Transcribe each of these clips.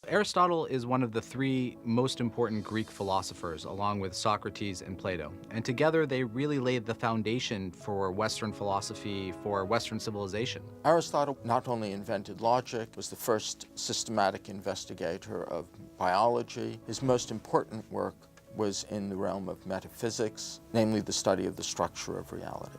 Aristotle is one of the three most important Greek philosophers, along with Socrates and Plato. And together they really laid the foundation for Western philosophy, for Western civilization. Aristotle not only invented logic, was the first systematic investigator of biology. His most important work was in the realm of metaphysics, namely the study of the structure of reality.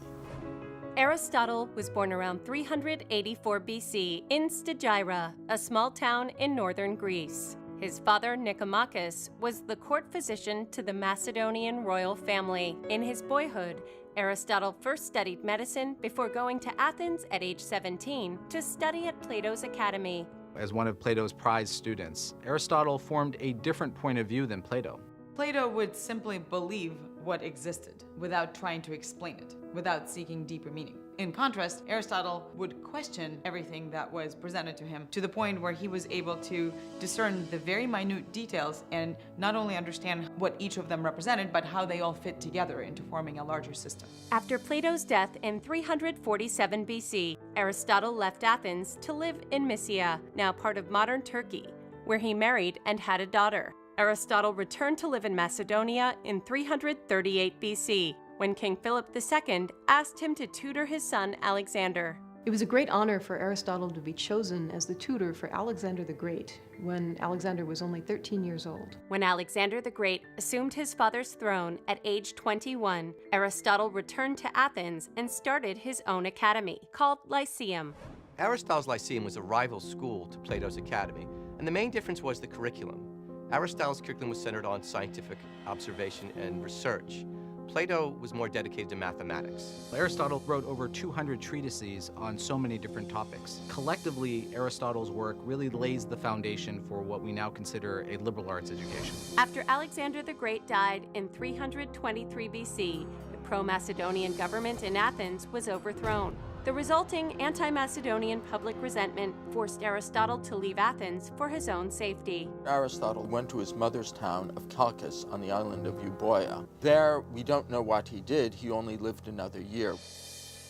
Aristotle was born around 384 BC in Stagira, a small town in northern Greece. His father, Nicomachus, was the court physician to the Macedonian royal family. In his boyhood, Aristotle first studied medicine before going to Athens at age 17 to study at Plato's academy. As one of Plato's prized students, Aristotle formed a different point of view than Plato. Plato would simply believe what existed without trying to explain it, without seeking deeper meaning. In contrast, Aristotle would question everything that was presented to him to the point where he was able to discern the very minute details and not only understand what each of them represented, but how they all fit together into forming a larger system. After Plato's death in 347 BC, Aristotle left Athens to live in Mysia, now part of modern Turkey, where he married and had a daughter. Aristotle returned to live in Macedonia in 338 BC, when King Philip II asked him to tutor his son Alexander. It was a great honor for Aristotle to be chosen as the tutor for Alexander the Great when Alexander was only 13 years old. When Alexander the Great assumed his father's throne at age 21, Aristotle returned to Athens and started his own academy, called Lyceum. Aristotle's Lyceum was a rival school to Plato's academy, and the main difference was the curriculum. Aristotle's curriculum was centered on scientific observation and research. Plato was more dedicated to mathematics. Aristotle wrote over 200 treatises on so many different topics. Collectively, Aristotle's work really lays the foundation for what we now consider a liberal arts education. After Alexander the Great died in 323 BC, the pro-Macedonian government in Athens was overthrown. The resulting anti-Macedonian public resentment forced Aristotle to leave Athens for his own safety. Aristotle went to his mother's town of Chalcis on the island of Euboea. There, we don't know what he did. He only lived another year.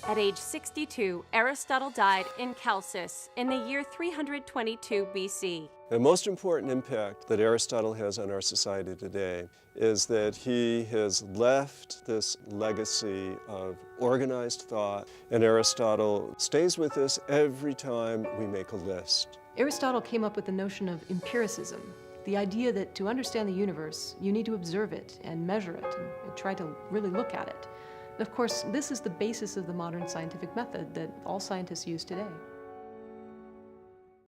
At age 62, Aristotle died in Chalcis in the year 322 BC. The most important impact that Aristotle has on our society today is that he has left this legacy of organized thought, and Aristotle stays with us every time we make a list. Aristotle came up with the notion of empiricism, the idea that to understand the universe, you need to observe it and measure it and try to really look at it. And of course, this is the basis of the modern scientific method that all scientists use today.